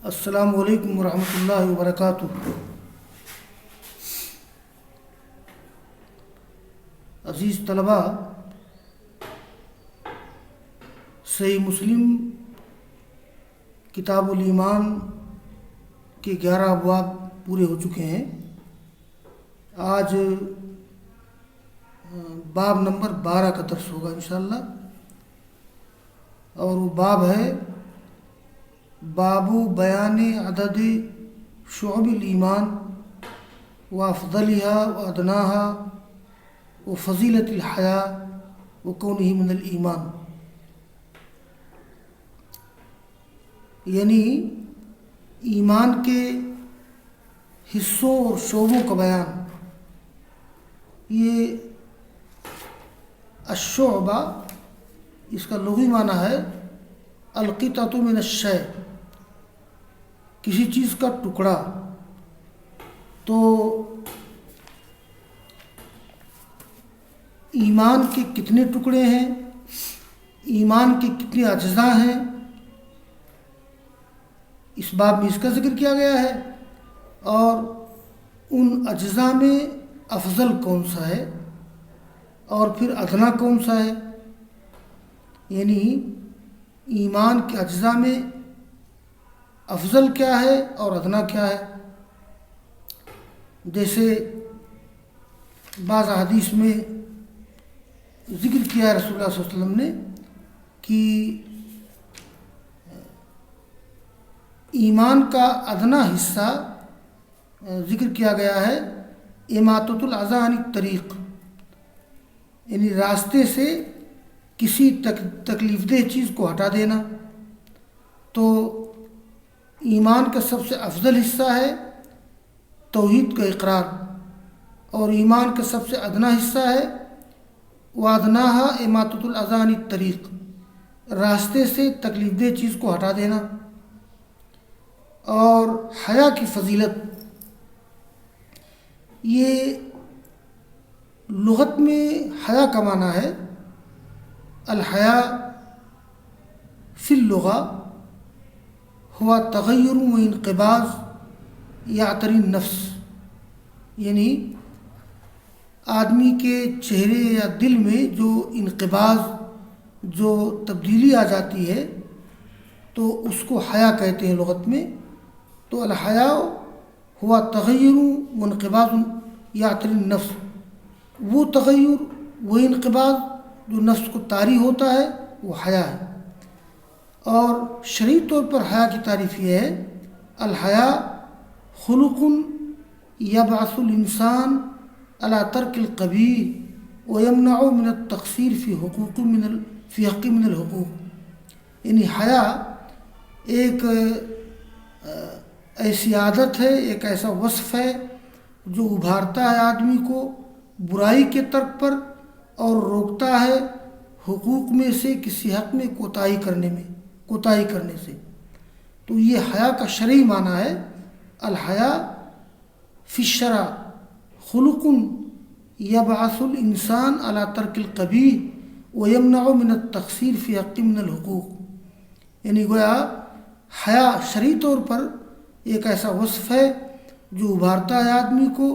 السلام علیکم ورحمۃ اللہ وبرکاتہ۔ عزیز طلباء، صحیح مسلم کتاب الایمان کے 11 ابواب پورے ہو چکے ہیں۔ آج باب نمبر 12 کا درس ہوگا انشاءاللہ، اور وہ باب ہے باب بیان عدد شعب الایمان و افضلها و ادناها و فضیلت الحیاء و کونہ من الایمان، یعنی ایمان کے حصوں اور شعبوں کا بیان۔ یہ الشعبہ اس کا لغوی معنی ہے القطعۃ من الشیء، کسی چیز کا ٹکڑا۔ تو ایمان کے کتنے ٹکڑے ہیں، ایمان کے کتنے اجزاء ہیں، اس باب میں اس کا ذکر کیا گیا ہے، اور ان اجزاء میں افضل کون سا ہے اور پھر ادنا کون سا ہے، یعنی ایمان کے اجزاء میں افضل کیا ہے اور ادنا کیا ہے۔ جیسے بعض حدیث میں ذکر کیا ہے رسول اللہ صلی اللہ علیہ وسلم نے کہ ایمان کا ادنا حصہ ذکر کیا گیا ہے اماطۃ الاذی عن الطریق، یعنی راستے سے کسی تکلیف دہ چیز کو ہٹا دینا۔ تو ایمان کا سب سے افضل حصہ ہے توحید کا اقرار، اور ایمان کا سب سے ادنا حصہ ہے وادناہا اماطۃ الاذی عن الطریق، راستے سے تکلیف دہ چیز کو ہٹا دینا۔ اور حیا کی فضیلت، یہ لغت میں حیا کا معنی ہے الحیا فی اللغہ ہوا تغیر و انقباض یعتری النفس، یعنی آدمی کے چہرے یا دل میں جو انقباض، جو تبدیلی آ جاتی ہے، تو اس کو حیا کہتے ہیں لغت میں۔ تو الحیا ہوا تغیر و انقباض یعتری النفس، وہ تغیر، وہ انقباض جو نفس کو طاری ہوتا ہے، وہ حیا ہے۔ اور شرعی طور پر حیا کی تعریف یہ ہے الحیا خلق یبعث الانسان علی ترک القبیح ویمنع من التقصیر فی حق من الحقوق، یعنی حیا ایک ایسی عادت ہے، ایک ایسا وصف ہے جو ابھارتا ہے آدمی کو برائی کے ترک پر اور روکتا ہے حقوق میں سے کسی حق میں کوتاہی کرنے سے۔ تو یہ حیا کا شرعی معنی ہے الحیا فی الشرع خلق یبعث الانسان علی ترک القبیح ویمنع من التقصیر فی حق من الحقوق، یعنی گویا حیا شرعی طور پر ایک ایسا وصف ہے جو ابھارتا ہے آدمی کو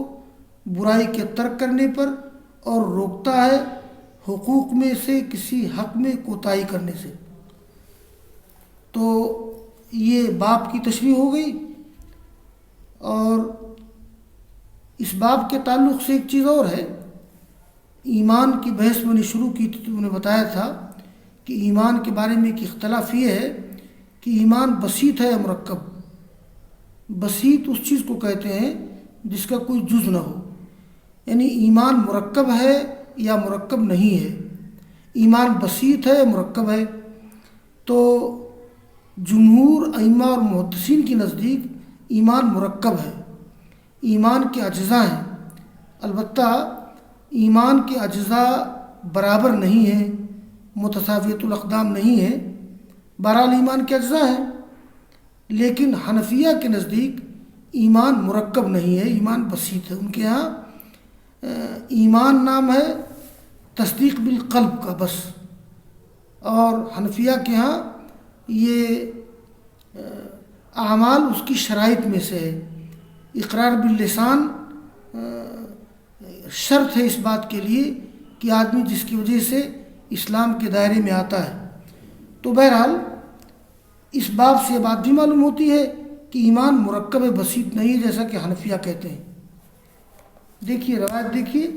برائی کے ترک کرنے پر اور روکتا ہے حقوق میں سے کسی حق میں کوتاہی کرنے سے۔ تو یہ باب کی تشریح ہو گئی، اور اس باب کے تعلق سے ایک چیز اور ہے۔ ایمان کی بحث میں نے شروع کی تھی تو میں نے بتایا تھا کہ ایمان کے بارے میں ایک اختلاف یہ ہے کہ ایمان بسیط ہے یا مرکب۔ بسیط اس چیز کو کہتے ہیں جس کا کوئی جز نہ ہو، یعنی ایمان مرکب ہے یا مرکب نہیں ہے، ایمان بسیط ہے یا مرکب ہے۔ تو جمہور ائمہ اور محدثین کی نزدیک ایمان مرکب ہے، ایمان کے اجزاء ہیں، البتہ ایمان کے اجزاء برابر نہیں ہیں، متساویۃ الاقدام نہیں ہیں، بہرحال ایمان کے اجزاء ہیں۔ لیکن حنفیہ کے نزدیک ایمان مرکب نہیں ہے، ایمان بسیط ہے۔ ان کے ہاں ایمان نام ہے تصدیق بالقلب کا بس، اور حنفیہ کے ہاں یہ اعمال اس کی شرائط میں سے ہے۔ اقرار باللسان شرط ہے اس بات کے لیے کہ آدمی جس کی وجہ سے اسلام کے دائرے میں آتا ہے۔ تو بہرحال اس باب سے یہ بات بھی معلوم ہوتی ہے کہ ایمان مرکب بسیط نہیں ہے جیسا کہ حنفیہ کہتے ہیں۔ دیکھیے روایت دیکھیے،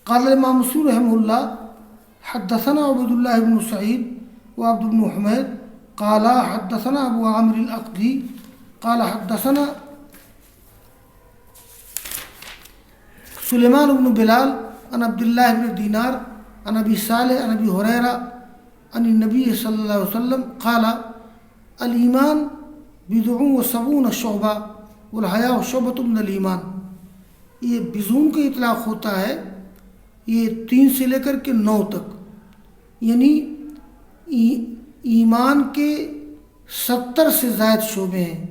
قال امام مسلم رحمہ اللہ حدثنا عبد اللہ بن سعید وعبد بن حمید قال حدثنا ابو عامر العقدی قال حدثنا سلیمان بن بلال عن عبد اللہ بن دینار عن ابی صالح عن ابی ہریرہ عن النبی صلی اللہ علیہ وسلم قال الایمان بضع وسبعون شعبہ والحیاء شعبۃ من الایمان۔ یہ بضعون کا اطلاق ہوتا ہے، یہ 3 سے لے کر کے 9 تک، یعنی ایمان کے 70 سے زائد شعبے ہیں،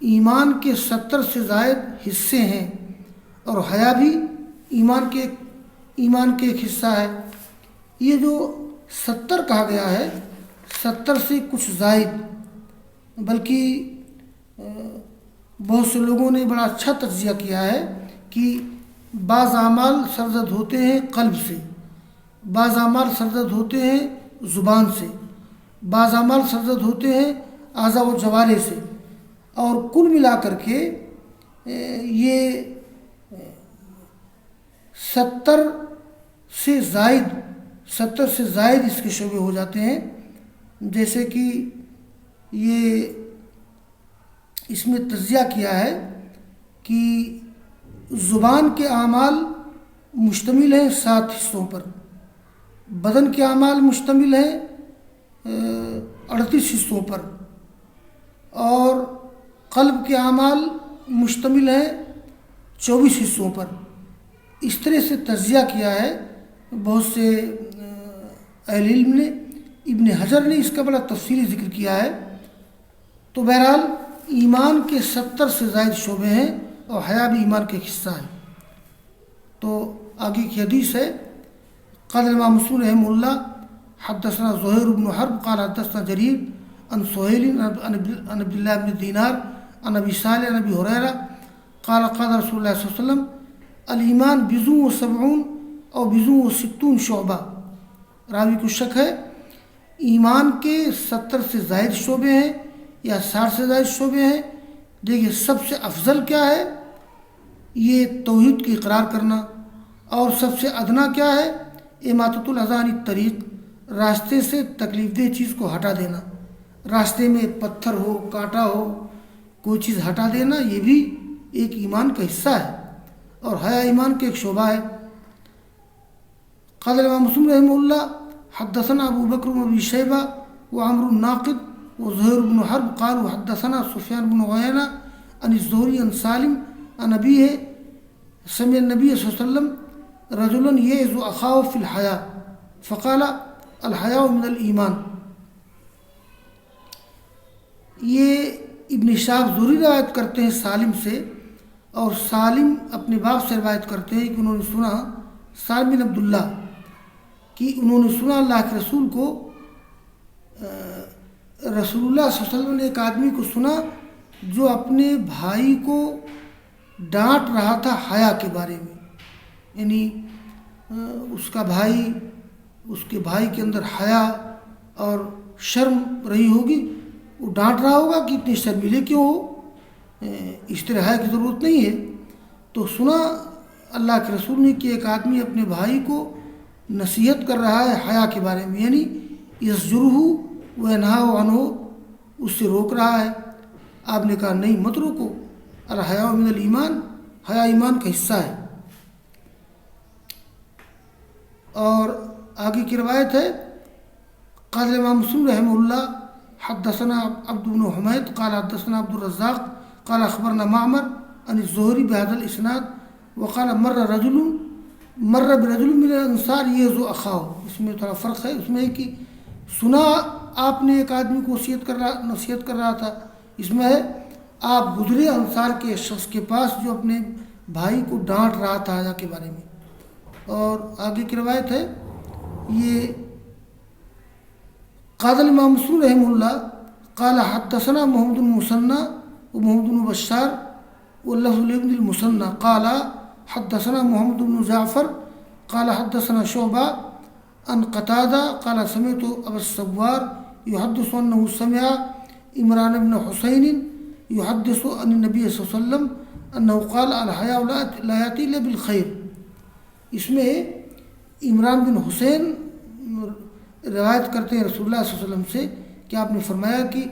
ایمان کے 70 سے زائد حصے ہیں، اور حیا بھی ایمان کے ایک حصہ ہے۔ یہ جو 70 کہا گیا ہے، 70 سے کچھ زائد، بلکہ بہت سے لوگوں نے بڑا اچھا تجزیہ کیا ہے کہ بعض اعمال سرزد ہوتے ہیں قلب سے، بعض اعمال سرزد ہوتے ہیں زبان سے، بعض اعمال سرزد ہوتے ہیں اعضاء و جوارح سے، اور کل ملا کر کے یہ 70 سے زائد اس کے شعبے ہو جاتے ہیں۔ جیسے کہ یہ اس میں تجزیہ کیا ہے کہ زبان کے اعمال مشتمل ہیں 7 حصوں پر، بدن کے اعمال مشتمل ہیں 38 حصوں پر، اور قلب کے اعمال مشتمل ہیں 24 حصوں پر۔ اس طرح سے تجزیہ کیا ہے بہت سے اہل علم نے، ابن حجر نے اس کا بڑا تفصیلی ذکر کیا ہے۔ تو بہرحال ایمان کے 70 سے زائد شعبے ہیں، اور حیا بھی ایمان کا ایک حصہ ہے۔ تو آگے کی حدیث ہے، قال امام مسلم رحمہ اللہ حدثنا زہیر بن حرب قال حدثنا جریر عن سہیل عن عبد اللہ بن دینار عن ابی صالح عن ابی ہریرہ قال قال رسول اللہ صلی اللہ علیہ وسلم الایمان بضع وسبعون او بضع وستون شعبہ۔ راوی کو شک ہے، ایمان کے 70 سے زائد شعبے ہیں یا 60 سے زائد شعبے ہیں۔ دیکھیے سب سے افضل کیا ہے، یہ توحید کی اقرار کرنا، اور سب سے ادنا کیا ہے، اماطۃ الاذی عن الطریق، راستے سے تکلیف دہ چیز کو ہٹا دینا، راستے میں پتھر ہو، کانٹا ہو، کوئی چیز ہٹا دینا، یہ بھی ایک ایمان کا حصہ ہے، اور حیا ایمان کا ایک شعبہ ہے۔ قال امام مسلم رحمہ اللہ حدثنا ابو بکر بن ابی شیبہ وعمر الناقد وزہیر بن حرب قالوا حدثنا سفیان بن عیینہ عن الزہری عن سالم عن ابیہ سمع النبی صلی اللہ علیہ وسلم رجلا یعظ اخاہ فی الحیاء فقال الحیاء من الایمان۔ یہ ابن شہاب زہری روایت کرتے ہیں سالم سے، اور سالم اپنے باپ سے روایت کرتے ہیں کہ انہوں نے سنا، سالم بن عبداللہ، کہ انہوں نے سنا اللہ کے رسول کو، رسول اللہ صلی اللہ علیہ وسلم نے ایک آدمی کو سنا جو اپنے بھائی کو ڈانٹ رہا تھا حیا کے بارے میں، یعنی اس کا بھائی، اس کے بھائی کے اندر حیا اور شرم رہی ہوگی، وہ ڈانٹ رہا ہوگا کہ اتنی شرمیلے کیوں ہو، اس طرح حیا کی ضرورت نہیں ہے۔ تو سنا اللہ کے رسول نے کہ ایک آدمی اپنے بھائی کو نصیحت کر رہا ہے حیا کے بارے میں، یعنی یزجرہ وینہا عنہ، اس سے روک رہا ہے۔ آپ نے کہا نہیں مت روکو، الحیاء من الایمان، حیا ایمان کا حصہ ہے۔ اور آگے کی روایت ہے، قال امام مسلم رحمہ اللہ حدثنا عبد بن حمید قال حدثنا عبد الرزاق قال اخبرنا معمر عن الزہری بہذا الاسناد وقال مر برجل من الانصار یعظ اخاہ۔ اس میں تھوڑا فرق ہے، اس میں ہے کہ سنا آپ نے ایک آدمی کو نصیحت کر رہا تھا، اس میں ہے آپ گزرے انصار کے شخص کے پاس جو اپنے بھائی کو ڈانٹ رہا تھا حیا کے بارے میں۔ اور آگے کی روایت ہے، یہ قال امام مسلم رحمہ اللہ قال حدثنا محمد المثنى ومحمد بن بشار واللفظ لابن المثنى قال حدثنا محمد بن جعفر قال حدثنا شعبہ عن قتادہ قال سمعت ابا السوار يحدث انه سمع عمران بن حسین يحدث عن النبي صلی اللہ علیہ وسلم انه قال الحیاء لا یأتی الا بالخیر. اس میں عمران بن حسین روایت کرتے ہیں رسول اللہ صلی اللہ علیہ وسلم سے کہ آپ نے فرمایا کہ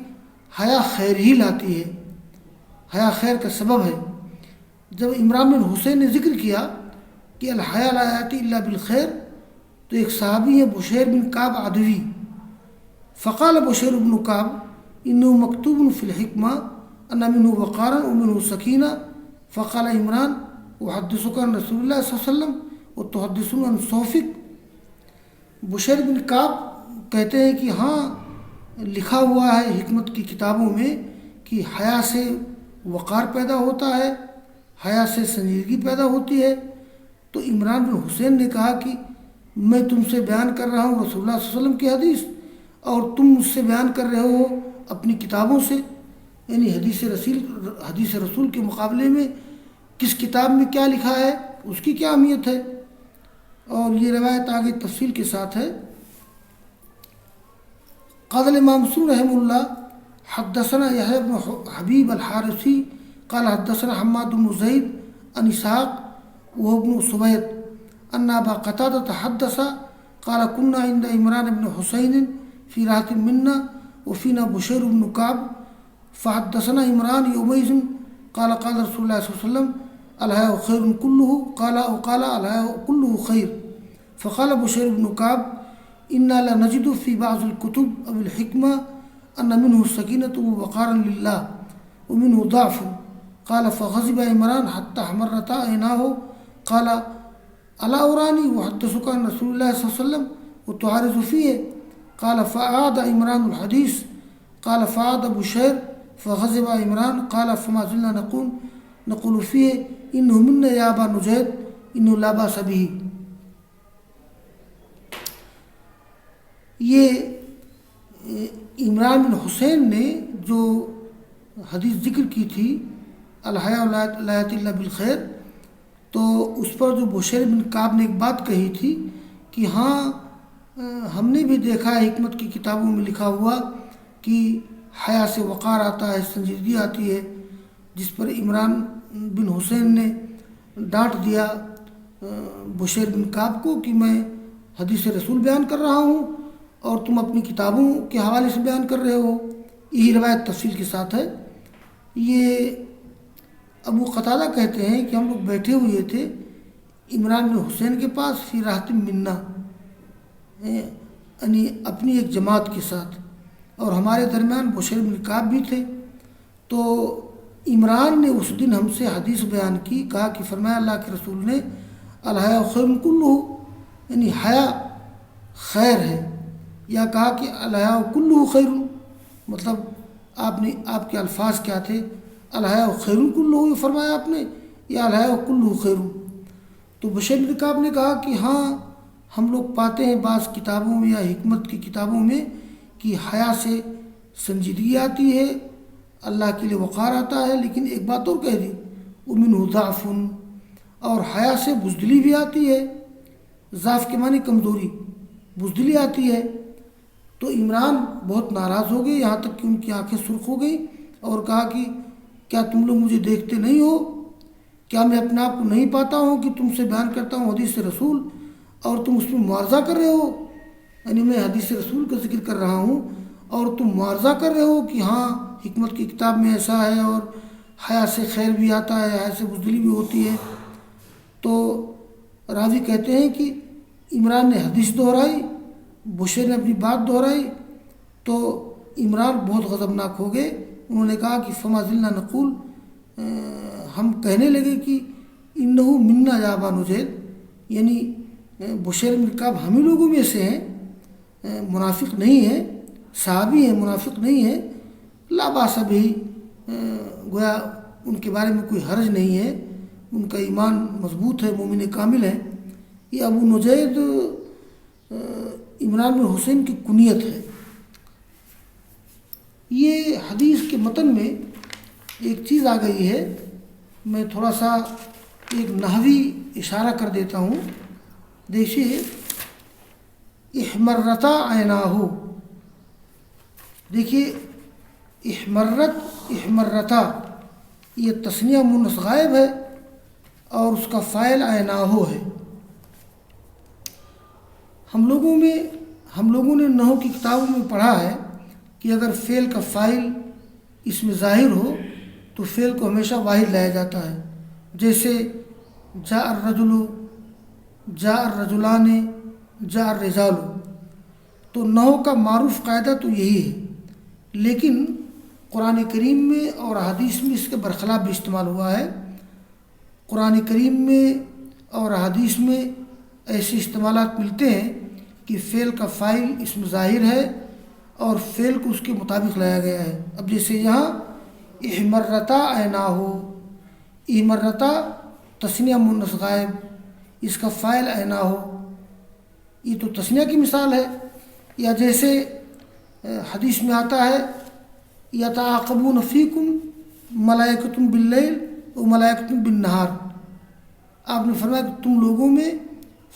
حیا خیر ہی لاتی ہے، حیا خیر کا سبب ہے. جب عمران بن حسین نے ذکر کیا کہ الحیاء لا یأتی الا بالخیر تو ایک صحابی ہے بشیر بن کعب عدوی، فقال بشیر بن کعب انه مکتوب فی الحکمہ ان منه وقارا ومنه سکینہ. فقال عمران احدثک عن رسول اللہ صلی اللہ علیہ وسلم وتحدثون عن صوفک. بشیر بن کعب کہتے ہیں کہ ہاں لکھا ہوا ہے حکمت کی کتابوں میں کہ حیا سے وقار پیدا ہوتا ہے، حیا سے سنجیدگی پیدا ہوتی ہے. تو عمران بن حسین نے کہا کہ میں تم سے بیان کر رہا ہوں رسول اللہ صلی اللہ علیہ وسلم کی حدیث اور تم مجھ سے بیان کر رہے ہو اپنی کتابوں سے، یعنی حدیث رسول کے مقابلے میں کس کتاب میں کیا لکھا ہے اس کی کیا اہمیت ہے. اور یہ روایت آگے تفصیل کے ساتھ ہے. قال الامام مسلم رحمہ اللہ حدثنا یحییٰ بن حبیب الحارثی قال حدثنا حماد بن زید عن اسحاق وابن سبیط ان ابا قتادہ حدث قال كنا عند عمران بن حسین في راحة منا وفينا بشير بن كعب فحدثنا عمران يومئذ قال قال رسول الله صلى الله عليه وسلم الحياء خير كله قال الحياء كله خير. فقال بشير بن كعب إنا لنجد في بعض الكتب أو الحكمة أن منه السكينة ووقارا لله ومنه ضعف. قال فغضب عمران حتى احمرتا عيناه قال ألا أراني وحدثك عن رسول الله صلى الله عليه وسلم وتعارض فيه. قال فأعاد عمران الحديث قال فعاد بشير فغضب عمران قال فما زلنا نقول فيه إنه منا يا أبا نجيد إنه لا بأس به. یہ عمران بن حسین نے جو حدیث ذکر کی تھی الحیاء لا یأتی الا بالخیر، تو اس پر جو بشیر بن کعب نے ایک بات کہی تھی کہ ہاں ہم نے بھی دیکھا ہے حکمت کی کتابوں میں لکھا ہوا کہ حیا سے وقار آتا ہے، سنجیدگی آتی ہے، جس پر عمران بن حسین نے ڈانٹ دیا بشیر بن کعب کو کہ میں حدیث رسول بیان کر رہا ہوں اور تم اپنی کتابوں کے حوالے سے بیان کر رہے ہو. یہی روایت تفصیل کے ساتھ ہے. یہ ابو قتادہ کہتے ہیں کہ ہم لوگ بیٹھے ہوئے تھے عمران بن حسین کے پاس فی راحت منا، یعنی اپنی ایک جماعت کے ساتھ، اور ہمارے درمیان بشیر بن کعب بھی تھے. تو عمران نے اس دن ہم سے حدیث بیان کی، کہا کہ فرمایا اللہ کے رسول نے الحیاء خیر کلہ، یعنی حیا خیر ہے، یا کہا کہ الحیاء کلہ خیر، مطلب آپ کے الفاظ کیا تھے، الحیاء خیر کلہ یہ فرمایا آپ نے یا الحیاء کلہ خیر. تو بشیر بن کعب نے کہا کہ ہاں ہم لوگ پاتے ہیں بعض کتابوں میں یا حکمت کی کتابوں میں کہ حیا سے سنجیدگی آتی ہے، اللہ کے لیے وقار آتا ہے، لیکن ایک بات اور کہہ دی ومنہ ضعف، اور حیا سے بزدلی بھی آتی ہے. ضعف کے معنی کمزوری، بزدلی آتی ہے. تو عمران بہت ناراض ہو گئے، یہاں تک کہ ان کی آنکھیں سرخ ہو گئیں، اور کہا کہ کیا تم لوگ مجھے دیکھتے نہیں ہو؟ کیا میں اپنے آپ کو نہیں پاتا ہوں کہ تم سے بیان کرتا ہوں حدیث رسول اور تم اس میں معارضہ کر رہے ہو؟ یعنی میں حدیث رسول کا ذکر کر رہا ہوں اور تم معارضہ کر رہے ہو کہ ہاں حکمت کی کتاب میں ایسا ہے اور حیا سے خیر بھی آتا ہے، حیا سے بزدلی بھی ہوتی ہے. تو راوی کہتے ہیں کہ عمران نے حدیث دہرائی، بشیر نے اپنی بات دہرائی، تو عمران بہت غضبناک ہو گئے. انہوں نے کہا کہ فما زلنا نقول، ہم کہنے لگے کہ انہو منا یا ابا نجید، یعنی بشیر بن کعب ہم ہی لوگوں میں سے ہیں، منافق نہیں ہے، صحابی ہیں، منافق نہیں ہے. لا باس بھی، گویا ان کے بارے میں کوئی حرج نہیں ہے، ان کا ایمان مضبوط ہے، مومن کامل ہے. یہ ابو نجید عمران بن حسین کی کنیت ہے. یہ حدیث کے متن میں ایک چیز آ گئی ہے، میں تھوڑا سا ایک نحوی اشارہ کر دیتا ہوں. دیکھیے، احمرتا عیناہو، دیکھیے احمرتا یہ تثنیہ مونث غائب ہے اور اس کا فاعل عیناہو ہے. ہم لوگوں نے نحو کی کتابوں میں پڑھا ہے کہ اگر فعل کا فاعل اس میں ظاہر ہو تو فعل کو ہمیشہ واحد لایا جاتا ہے. جیسے جاء الرجل، جاء الرجلان، جاء الرجال. تو نحو کا معروف قاعدہ تو یہی ہے، لیکن قرآن کریم میں اور حدیث میں اس کے برخلاف بھی استعمال ہوا ہے. قرآن کریم میں اور حدیث میں ایسے استعمالات ملتے ہیں کہ فعل کا فاعل اس میں ظاہر ہے اور فعل کو اس کے مطابق لایا گیا ہے. اب جیسے یہاں احمرتا عیناہو، احمرتا تثنیہ مونث غائب، اس کا فاعل عیناہو، یہ تو تثنیہ کی مثال ہے. یا جیسے حدیث میں آتا ہے یتعاقبون فیکم ملائکۃ باللیل و ملائکۃ بالنہار. آپ نے فرمایا کہ تم لوگوں میں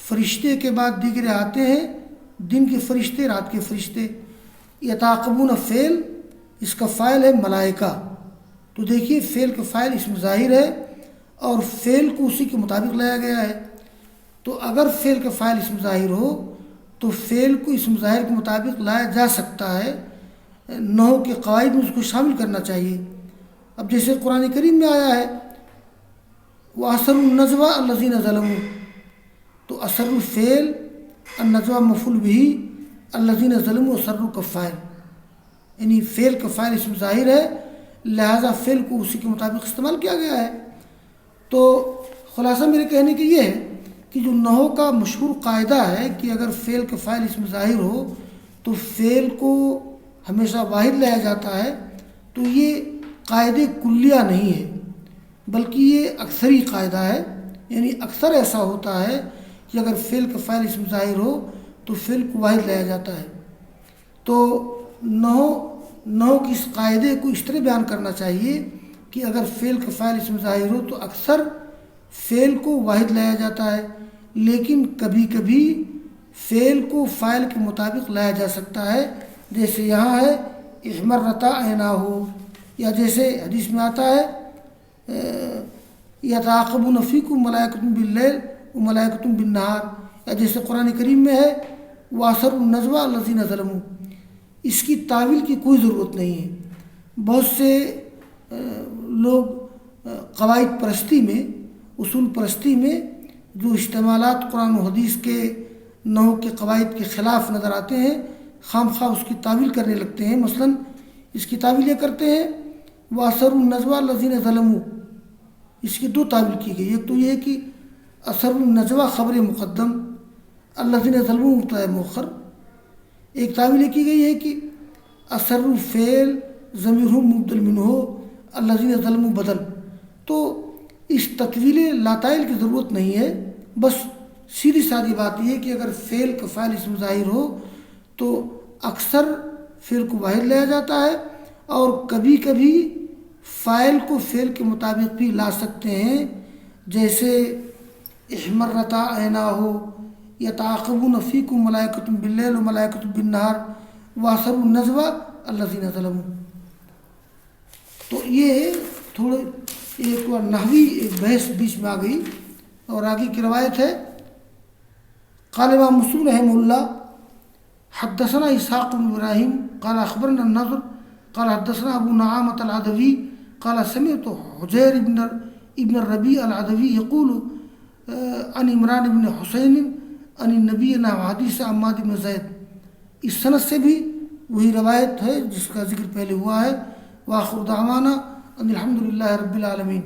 فرشتے کے بعد دیگرے آتے ہیں، دن کے فرشتے، رات کے فرشتے. یتعاقبون فعل، اس کا فاعل ہے ملائکہ. تو دیکھیے فعل کا فاعل اس میں ظاہر ہے اور فعل کو اسی کے مطابق لایا گیا ہے. تو اگر فعل کا فاعل اس میں ظاہر ہو تو فعل کو اس ظاہر کے مطابق لایا جا سکتا ہے. نحو کے قواعد میں اس کو شامل کرنا چاہیے. اب جیسے قرآن کریم میں آیا ہے وَأَسَرُّوا النَّجْوَى الَّذِينَ ظَلَمُوا، تو اثر الفعل، النجوى مفعول به، الذین ظلموا اثروا کا فاعل، یعنی فعل کا فاعل اس میں ظاہر ہے، لہذا فعل کو اسی کے مطابق استعمال کیا گیا ہے. تو خلاصہ میرے کہنے کی یہ ہے کہ جو نحو کا مشہور قاعدہ ہے کہ اگر فعل کا فاعل اس میں ظاہر ہو تو فعل کو ہمیشہ واحد لایا جاتا ہے. تو یہ قاعدے کلیہ نہیں ہے بلکہ یہ اکثری قاعدہ ہے، یعنی اکثر ایسا ہوتا ہے کہ اگر فعل کا فاعل اس میں ظاہر ہو تو فعل کو واحد لایا جاتا ہے. تو نحو کی اس قاعدے کو اس طرح بیان کرنا چاہیے کہ اگر فعل کا فاعل اس میں ظاہر ہو تو اکثر فعل کو واحد لایا جاتا ہے، لیکن کبھی کبھی فعل کو فاعل کے مطابق لایا جا سکتا ہے. جیسے یہاں ہے احمرتا عیناہو، یا جیسے حدیث میں آتا ہے یتعاقبون فیکم ملائکۃ باللیل و ملائکۃ بالنہار، یا جیسے قرآن کریم میں ہے وَأَسَرُّوا النَّجْوَى الَّذِينَ ظَلَمُوا. اس کی تعویل کی کوئی ضرورت نہیں ہے. بہت سے لوگ قواعد پرستی میں، اصول پرستی میں جو استعمالات قرآن و حدیث کے نحو کے قواعد کے خلاف نظر آتے ہیں، خام خواہ اس کی تعویل کرنے لگتے ہیں. مثلا اس کی تعویل یہ کرتے ہیں وَأَسَرُّوا النَّجْوَى الَّذِينَ ظَلَمُوا. اس کی دو تعویل کی گئی. ایک تو یہ کہ اثر النجوى خبر مقدم، الذین ظلموا مبتدا مؤخر. ایک تعویل یہ کی گئی ہے کہ اثر الفعل ضمیر مبدل منہ، الذین ظلموا بدل. تو اس تطویل لاتائل کی ضرورت نہیں ہے، بس سیدھی سادی بات یہ ہے کہ اگر فعل کا فاعل اس میں ظاہر ہو تو اکثر فعل کو واحد لایا جاتا ہے، اور کبھی کبھی فاعل کو فعل کے مطابق بھی لا سکتے ہیں. جیسے احمرتا عیناہو، یتعاقبون فیکم ملائکۃ باللیل و ملائکۃ بالنہار وَأَسَرُّوا النَّجْوَى الَّذِينَ ظَلَمُوا. تو یہ تھوڑے ایک نحوی ایک بحث بیچ میں آ گئی. اور آگے کی روایت ہے قال امام مسلم رحمہ اللہ حدثنا اسحاق بن ابراہیم قال اخبرنا النضر قال حدثنا ابو نعامة العدوی قال سمعت حجیر ابن الربیع العدوی یقول عن عمران بن حسین عن النبی حدیث عماد بن زید. اس سند سے بھی وہی روایت ہے جس کا ذکر پہلے ہوا ہے. وآخر دعوانا ان الحمد للہ رب العالمین.